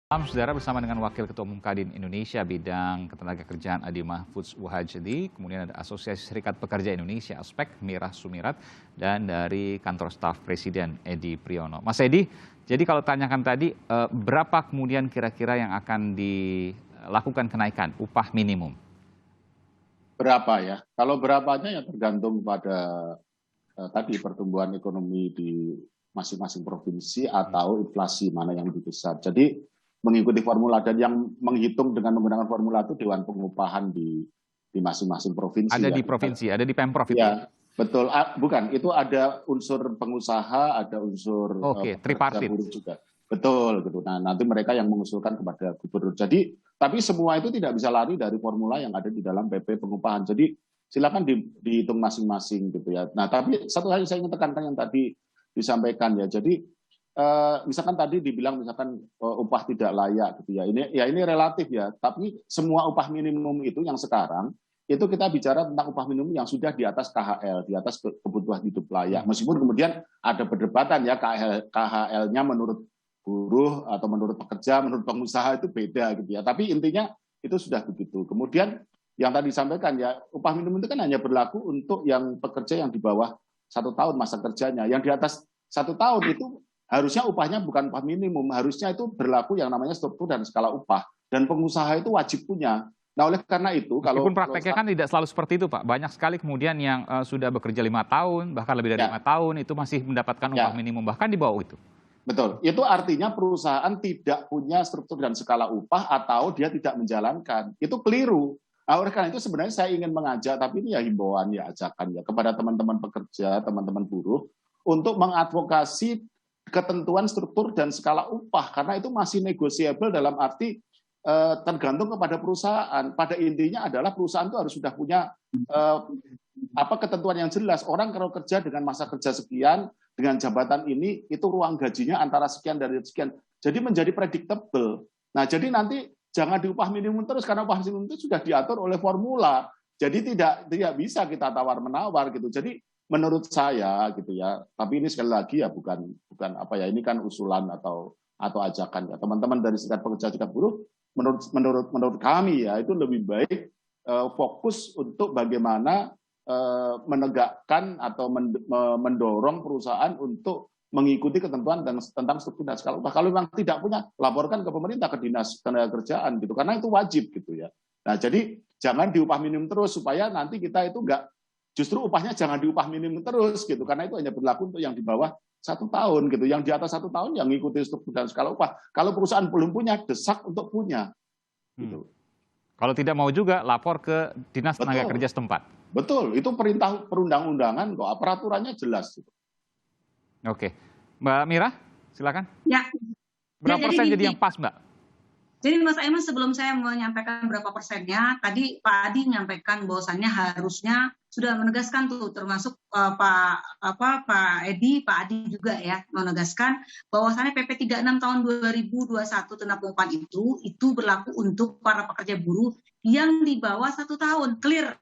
Malam, saudara, bersama dengan Wakil Ketua Umum Kadin Indonesia bidang ketenagakerjaan Adi Mahfudz Wahajedi, kemudian ada Asosiasi Serikat Pekerja Indonesia Aspek Mirah Sumirat, dan dari Kantor Staf Presiden Edi Priyono. Mas Edi, jadi kalau tanyakan tadi, berapa kemudian kira-kira yang akan dilakukan kenaikan upah minimum? Berapa ya? Kalau berapanya ya tergantung pada tadi pertumbuhan ekonomi di masing-masing provinsi atau inflasi mana yang lebih besar. Jadi mengikuti formula, dan yang menghitung dengan menggunakan formula itu Dewan Pengupahan di masing-masing provinsi. Ada ya. di provinsi, ada di Pemprov itu? Ya, betul. Bukan, itu ada unsur pengusaha, ada unsur Oke, pekerja tripartit. buruh juga. Betul, gitu. Nah, nanti mereka yang mengusulkan kepada gubernur. Jadi, tapi semua itu tidak bisa lari dari formula yang ada di dalam PP Pengupahan. Jadi, silakan dihitung masing-masing gitu ya. Nah, tapi satu hal yang saya ingin tekankan yang tadi disampaikan ya. Jadi, misalkan tadi dibilang misalkan upah tidak layak gitu ya. Ini relatif ya. Tapi semua upah minimum itu yang sekarang itu kita bicara tentang upah minimum yang sudah di atas KHL, di atas kebutuhan hidup layak. Meskipun kemudian ada perdebatan ya, KHL-nya menurut buruh atau menurut pekerja, menurut pengusaha itu beda gitu ya. Tapi intinya itu sudah begitu. Kemudian yang tadi disampaikan ya, upah minimum itu kan hanya berlaku untuk yang pekerja yang di bawah 1 tahun masa kerjanya. Yang di atas 1 tahun itu harusnya upahnya bukan upah minimum, harusnya itu berlaku yang namanya struktur dan skala upah. Dan pengusaha itu wajib punya. Nah, oleh karena itu, Meskipun prakteknya kan tidak selalu seperti itu, Pak. Banyak sekali kemudian yang sudah bekerja 5 tahun, bahkan lebih dari 5 tahun, itu masih mendapatkan upah minimum, bahkan di bawah itu. Betul, itu artinya perusahaan tidak punya struktur dan skala upah atau dia tidak menjalankan. Itu keliru. Nah, oleh karena itu sebenarnya saya ingin mengajak, tapi ini ya himbauan ya, ajakan ya kepada teman-teman pekerja, teman-teman buruh, untuk mengadvokasi ketentuan struktur dan skala upah, karena itu masih negosiable dalam arti tergantung kepada perusahaan. Pada intinya adalah perusahaan itu harus sudah punya ketentuan yang jelas. Orang kalau kerja dengan masa kerja sekian, dengan jabatan ini, itu ruang gajinya antara sekian dari sekian. Jadi menjadi predictable. Nah, jadi nanti jangan diupah minimum terus, karena upah minimum itu sudah diatur oleh formula. Jadi tidak bisa kita tawar-menawar gitu. Jadi menurut saya gitu ya, tapi ini sekali lagi ya bukan ini kan usulan atau ajakan ya. Teman-teman dari Serikat Pekerja Serikat Buruh, menurut kami ya itu lebih baik fokus untuk bagaimana menegakkan atau mendorong perusahaan untuk mengikuti ketentuan tentang struktur dan skala upah. Kalau memang tidak punya, laporkan ke pemerintah, ke Dinas Ketenagakerjaan gitu, karena itu wajib gitu ya. Nah, jadi jangan diupah minimum terus, supaya nanti kita itu justru upahnya jangan diupah minimum terus gitu, karena itu hanya berlaku untuk yang di bawah 1 tahun gitu. Yang di atas 1 tahun yang mengikuti struktur dan skala upah. Kalau perusahaan belum punya, desak untuk punya gitu. Kalau tidak mau juga, lapor ke Dinas Tenaga Kerja setempat. Betul, itu perintah perundang-undangan kok, peraturannya jelas. Oke, Mbak Mira, silakan. Ya. Berapa persen jadi yang pas, Mbak? Jadi Mas Aiman, sebelum saya menyampaikan berapa persennya, tadi Pak Adi menyampaikan bahwasannya harusnya sudah menegaskan tuh, termasuk Pak Edi, Pak Adi juga ya menegaskan bahwasannya PP 36 tahun 2021 tentang pengupahan itu berlaku untuk para pekerja buruh yang di bawah 1 tahun, clear.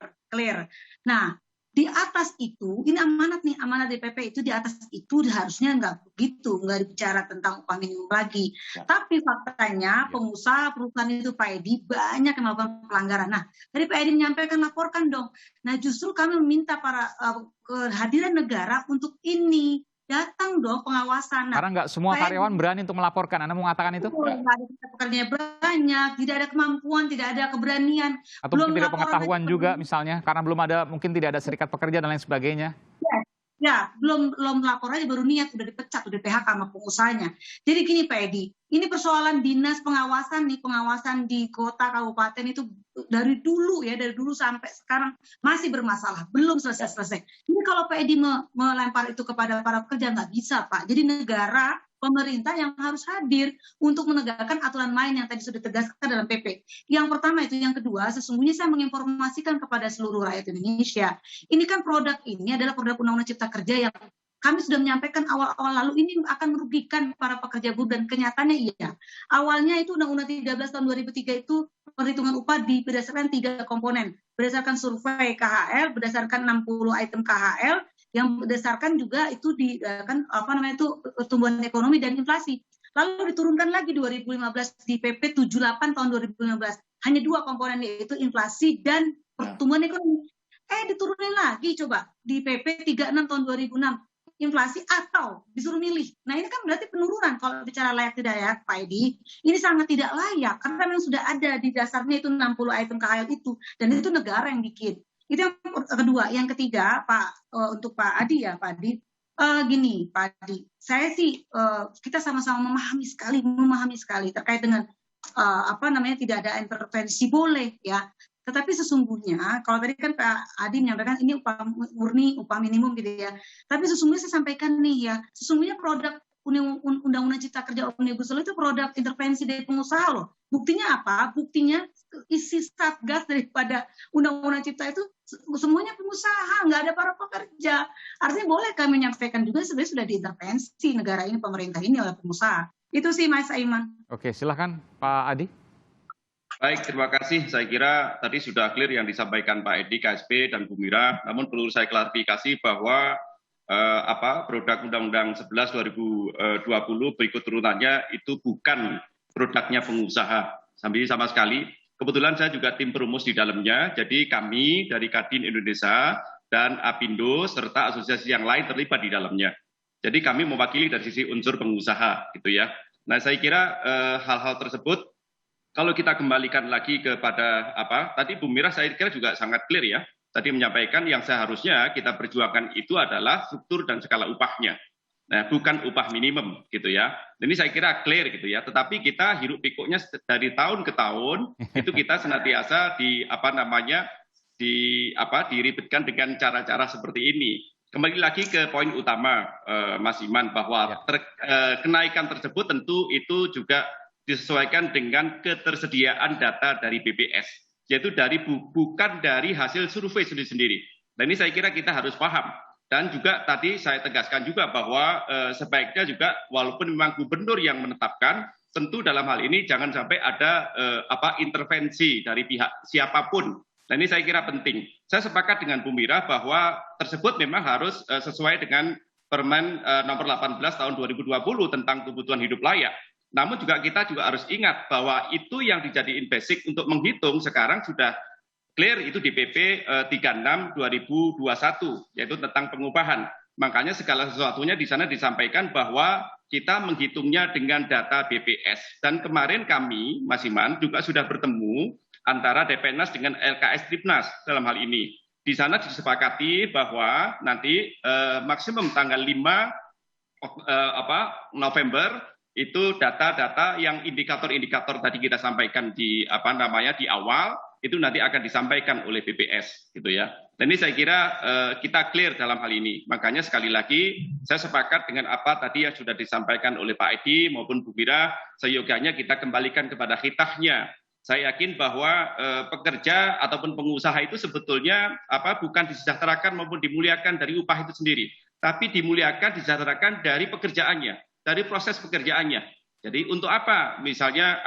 Nah, di atas itu, ini amanat di PP itu, di atas itu harusnya nggak begitu, nggak dibicara tentang upah minimum lagi. Ya. Tapi faktanya pengusaha perusahaan itu Pak Edi banyak yang melakukan pelanggaran. Nah, dari Pak Edi menyampaikan, laporkan dong. Nah, justru kami meminta kehadiran negara untuk ini. Datang dong pengawasan. Karena nggak semua karyawan berani untuk melaporkan. Anda mau mengatakan itu? Nggak ada pekerjanya banyak, tidak ada kemampuan, tidak ada keberanian. Atau mungkin tidak pengetahuan juga misalnya, karena belum ada, mungkin tidak ada serikat pekerja dan lain sebagainya. Ya, belum lapor aja baru niat, udah dipecat, udah PHK sama pengusahanya. Jadi gini Pak Edi, ini persoalan dinas pengawasan di kota kabupaten itu dari dulu sampai sekarang masih bermasalah, belum selesai. Ini kalau Pak Edi melempar itu kepada para pekerja nggak bisa Pak. Jadi negara, pemerintah yang harus hadir untuk menegakkan aturan main yang tadi sudah ditegaskan dalam PP. Yang pertama itu, yang kedua, sesungguhnya saya menginformasikan kepada seluruh rakyat Indonesia. Ini kan produk ini adalah produk Undang-Undang Cipta Kerja yang kami sudah menyampaikan awal-awal lalu ini akan merugikan para pekerja buruh, dan kenyataannya iya. Awalnya itu Undang-Undang 13 tahun 2003 itu perhitungan upah berdasarkan 3 komponen. Berdasarkan survei KHL, berdasarkan 60 item KHL, yang berdasarkan juga itu pertumbuhan ekonomi dan inflasi. Lalu diturunkan lagi 2015 di PP 78 tahun 2015. Hanya 2 komponen, yaitu inflasi dan pertumbuhan ekonomi. Diturunin lagi coba di PP 36 tahun 2006. Inflasi atau disuruh milih. Nah ini kan berarti penurunan kalau bicara layak tidak layak, Pak Edi. Ini sangat tidak layak karena memang sudah ada di dasarnya itu 60 item KHL itu, dan itu negara yang bikin. Itu yang kedua. Yang ketiga, untuk Pak Adi ya, Pak Adi. Gini, Pak Adi, saya sih kita sama-sama memahami sekali terkait dengan tidak ada intervensi boleh ya. Tetapi sesungguhnya, kalau tadi kan Pak Adi menyampaikan ini upah murni, upah minimum gitu ya. Tapi sesungguhnya saya sampaikan nih ya, sesungguhnya produk Undang-Undang Cipta Kerja Omnibus Law itu produk intervensi dari pengusaha loh. Buktinya apa? Buktinya isi satgas daripada Undang-Undang Cipta itu semuanya pengusaha, nggak ada para pekerja. Artinya boleh kami menyampaikan juga sebenarnya sudah diintervensi negara ini, pemerintah ini oleh pengusaha. Itu sih Mas Aiman. Oke, silakan Pak Adi. Baik, terima kasih. Saya kira tadi sudah clear yang disampaikan Pak Edi, KSP, dan Bu Mira. Namun perlu saya klarifikasi bahwa produk Undang-Undang 11 2020 berikut turunannya itu bukan produknya pengusaha sama sekali. Kebetulan saya juga tim perumus di dalamnya. Jadi kami dari Kadin Indonesia dan Apindo serta asosiasi yang lain terlibat di dalamnya. Jadi kami mewakili dari sisi unsur pengusaha, gitu ya. Nah, saya kira hal-hal tersebut kalau kita kembalikan lagi kepada tadi Bu Mira saya kira juga sangat clear ya. Tadi menyampaikan yang seharusnya kita perjuangkan itu adalah struktur dan skala upahnya. Nah, bukan upah minimum gitu ya. Ini saya kira clear gitu ya. Tetapi kita hiruk pikuknya dari tahun ke tahun itu kita senantiasa diribetkan dengan cara-cara seperti ini. Kembali lagi ke poin utama Mas Iman bahwa kenaikan tersebut tentu itu juga disesuaikan dengan ketersediaan data dari BPS, yaitu bukan dari hasil survei sendiri. Dan ini saya kira kita harus paham. Dan juga tadi saya tegaskan juga bahwa sebaiknya juga walaupun memang gubernur yang menetapkan, tentu dalam hal ini jangan sampai ada intervensi dari pihak siapapun. Dan ini saya kira penting. Saya sepakat dengan Bu Mira bahwa tersebut memang harus sesuai dengan Permen nomor 18 tahun 2020 tentang kebutuhan hidup layak. Namun kita juga harus ingat bahwa itu yang dijadiin basic untuk menghitung sekarang sudah clear itu di PP 36 2021 yaitu tentang pengupahan. Makanya segala sesuatunya di sana disampaikan bahwa kita menghitungnya dengan data BPS. Dan kemarin kami, Mas Iman, juga sudah bertemu antara Depenas dengan LKS Tripnas dalam hal ini. Di sana disepakati bahwa nanti maksimum tanggal 5 November itu data-data yang indikator-indikator tadi kita sampaikan di awal itu nanti akan disampaikan oleh BPS gitu ya. Dan ini saya kira kita clear dalam hal ini. Makanya sekali lagi saya sepakat dengan apa tadi yang sudah disampaikan oleh Pak Edi maupun Bu Mira, seyogyanya kita kembalikan kepada khitahnya. Saya yakin bahwa pekerja ataupun pengusaha itu sebetulnya bukan disejahterakan maupun dimuliakan dari upah itu sendiri, tapi dimuliakan disejahterakan dari pekerjaannya, dari proses pekerjaannya. Jadi untuk apa? Misalnya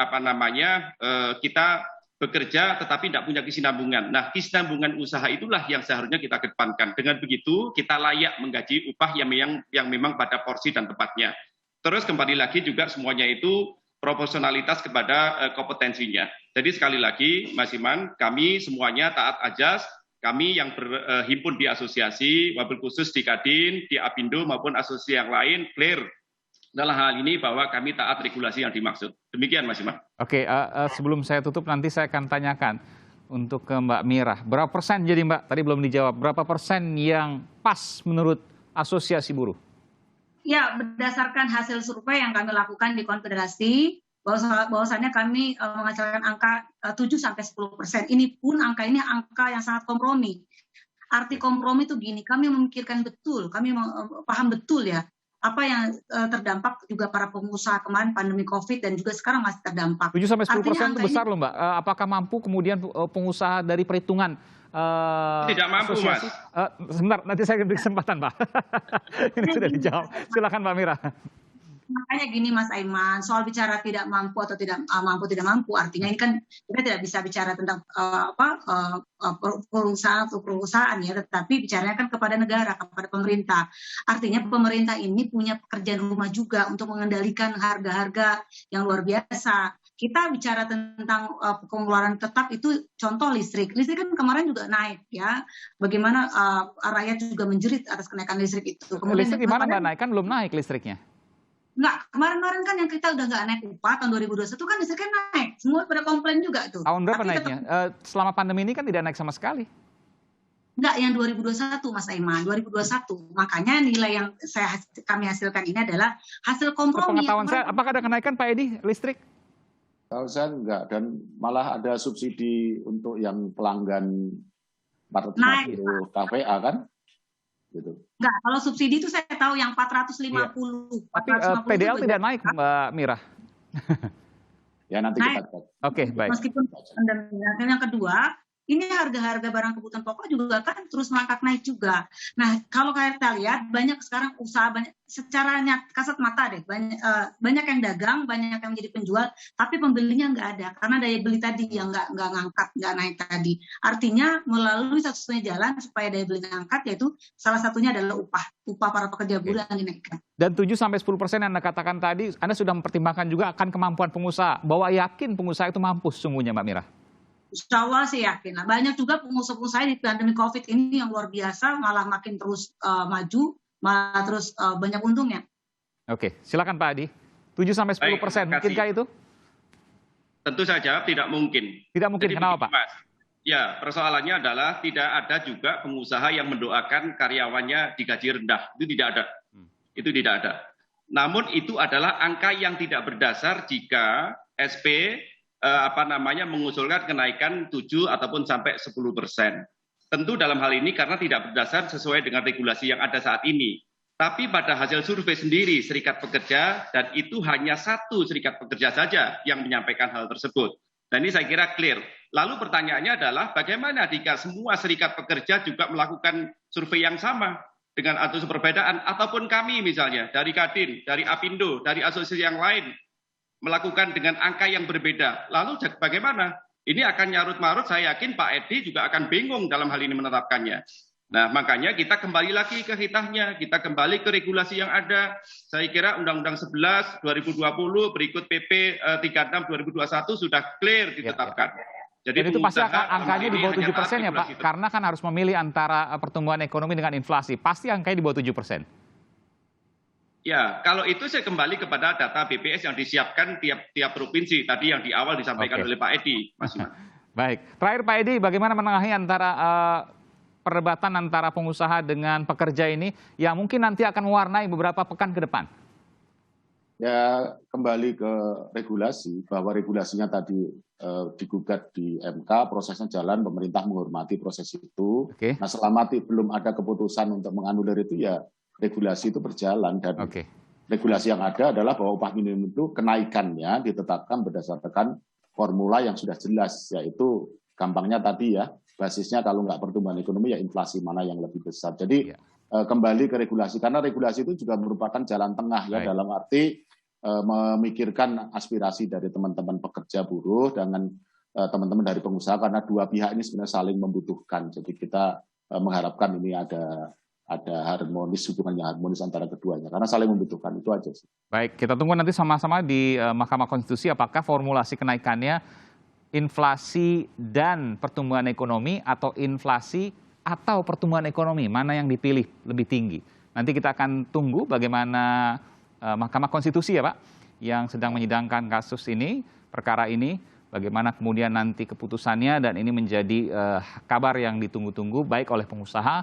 kita bekerja tetapi tidak punya kesinambungan. Nah, kesinambungan usaha itulah yang seharusnya kita kedepankan. Dengan begitu kita layak menggaji upah yang memang pada porsi dan tempatnya. Terus kembali lagi juga semuanya itu proporsionalitas kepada kompetensinya. Jadi sekali lagi Mas Iman, kami semuanya taat ajas, kami yang berhimpun di asosiasi, wabil khusus di Kadin, di Apindo maupun asosiasi yang lain, clear dalam hal ini bahwa kami taat regulasi yang dimaksud. Demikian Mas Iman. Oke, sebelum saya tutup nanti saya akan tanyakan untuk ke Mbak Mira. Berapa persen jadi Mbak, tadi belum dijawab, berapa persen yang pas menurut asosiasi buruh? Ya, berdasarkan hasil survei yang kami lakukan di Konfederasi, bahwasannya kami menghasilkan angka 7-10%. Ini pun angka yang sangat kompromi. Arti kompromi itu gini, kami memikirkan betul, kami paham betul ya, apa yang terdampak juga para pengusaha kemarin pandemi COVID dan juga sekarang masih terdampak. 7-10% itu besar loh Mbak. Apakah mampu kemudian pengusaha dari perhitungan tidak mampu asosiasi, Mas. Sebentar, nanti saya beri kesempatan Pak. Ini sudah dijawab. Silakan Mbak Mira. Makanya gini Mas Aiman, soal bicara tidak mampu atau tidak mampu, artinya ini kan kita tidak bisa bicara tentang perusahaan atau perusahaan ya, tetapi bicaranya kan kepada negara, kepada pemerintah. Artinya pemerintah ini punya pekerjaan rumah juga untuk mengendalikan harga-harga yang luar biasa. Kita bicara tentang pengeluaran tetap itu contoh listrik. Listrik kan kemarin juga naik ya. Bagaimana rakyat juga menjerit atas kenaikan listrik itu. Kemudian listrik gimana nggak naik? Kan belum naik listriknya. Enggak, kemarin-kemarin kan yang kita udah nggak naik upah, tahun 2021 kan listriknya naik. Semua pada komplain juga tuh. Tahun berapa Tapi naiknya? Selama pandemi ini kan tidak naik sama sekali. Enggak, yang 2021 Mas Aiman, 2021. Makanya nilai yang kami hasilkan ini adalah hasil kompromi. Pengetahuan saya, apakah ada kenaikan Pak Edi listrik? Kalau saya enggak, dan malah ada subsidi untuk yang pelanggan 450 kVA kan? Gitu. Enggak, kalau subsidi itu saya tahu yang 450. Iya. Tapi PDL tidak naik, Mbak Mira. Ya nanti naik. kita cek. Oke, baik. Meskipun dan yang kedua, ini harga-harga barang kebutuhan pokok juga kan terus merangkak naik juga. Nah, kalau kita lihat banyak sekarang usaha, banyak secara kasat mata deh, banyak yang dagang, banyak yang menjadi penjual, tapi pembelinya nggak ada karena daya beli tadi yang nggak ngangkat, nggak naik tadi. Artinya melalui satu-satunya jalan supaya daya beli ngangkat, yaitu salah satunya adalah upah para pekerja buruh yang dinaikkan. Dan 7-10% yang Anda katakan tadi, Anda sudah mempertimbangkan juga akan kemampuan pengusaha. Bahwa yakin pengusaha itu mampu sesungguhnya, Mbak Mira? Insya Allah sih yakin. Nah, banyak juga pengusaha-pengusaha di pandemi COVID ini yang luar biasa, malah makin terus maju, malah terus banyak untungnya. Oke, silakan Pak Adi. 7-10%, mungkinkah itu? Tentu saja tidak mungkin. Tidak mungkin, kenapa Pak? Mas, ya, persoalannya adalah tidak ada juga pengusaha yang mendoakan karyawannya digaji rendah. Itu tidak ada. Itu tidak ada. Namun itu adalah angka yang tidak berdasar jika SP mengusulkan kenaikan 7 ataupun sampai 10%. Tentu dalam hal ini karena tidak berdasar sesuai dengan regulasi yang ada saat ini. Tapi pada hasil survei sendiri Serikat Pekerja, dan itu hanya satu serikat pekerja saja yang menyampaikan hal tersebut. Dan ini saya kira clear. Lalu pertanyaannya adalah bagaimana jika semua serikat pekerja juga melakukan survei yang sama dengan atau perbedaan, ataupun kami misalnya dari Kadin, dari Apindo, dari asosiasi yang lain melakukan dengan angka yang berbeda. Lalu bagaimana? Ini akan nyarut-marut, saya yakin Pak Edi juga akan bingung dalam hal ini menetapkannya. Nah, makanya kita kembali lagi ke hitahnya, kita kembali ke regulasi yang ada. Saya kira Undang-Undang 11 2020 berikut PP 36 2021 sudah clear ditetapkan. Jadi itu pasti angkanya di bawah 7% ya Pak? Karena kan harus memilih antara pertumbuhan ekonomi dengan inflasi. Pasti angkanya di bawah 7%. Ya, kalau itu saya kembali kepada data BPS yang disiapkan tiap provinsi tadi yang di awal disampaikan oleh Pak Edi, Mas Iman. Baik, terakhir Pak Edi, bagaimana menengahi antara perdebatan antara pengusaha dengan pekerja ini yang mungkin nanti akan mewarnai beberapa pekan ke depan? Ya, kembali ke regulasi, bahwa regulasinya tadi digugat di MK, prosesnya jalan, pemerintah menghormati proses itu. Oke. Nah, selama belum ada keputusan untuk menganulir itu, ya regulasi itu berjalan, dan regulasi yang ada adalah bahwa upah minimum itu kenaikannya ditetapkan berdasarkan formula yang sudah jelas, yaitu gampangnya tadi ya, basisnya kalau nggak pertumbuhan ekonomi ya inflasi mana yang lebih besar. Jadi kembali ke regulasi, karena regulasi itu juga merupakan jalan tengah ya, dalam arti memikirkan aspirasi dari teman-teman pekerja buruh dengan teman-teman dari pengusaha, karena dua pihak ini sebenarnya saling membutuhkan. Jadi kita mengharapkan ini ada harmonis, hubungannya harmonis antara keduanya, karena saling membutuhkan, itu aja sih. Baik, kita tunggu nanti sama-sama di Mahkamah Konstitusi apakah formulasi kenaikannya inflasi dan pertumbuhan ekonomi atau inflasi atau pertumbuhan ekonomi, mana yang dipilih lebih tinggi. Nanti kita akan tunggu bagaimana Mahkamah Konstitusi ya Pak, yang sedang menyidangkan kasus ini, perkara ini, bagaimana kemudian nanti keputusannya, dan ini menjadi kabar yang ditunggu-tunggu baik oleh pengusaha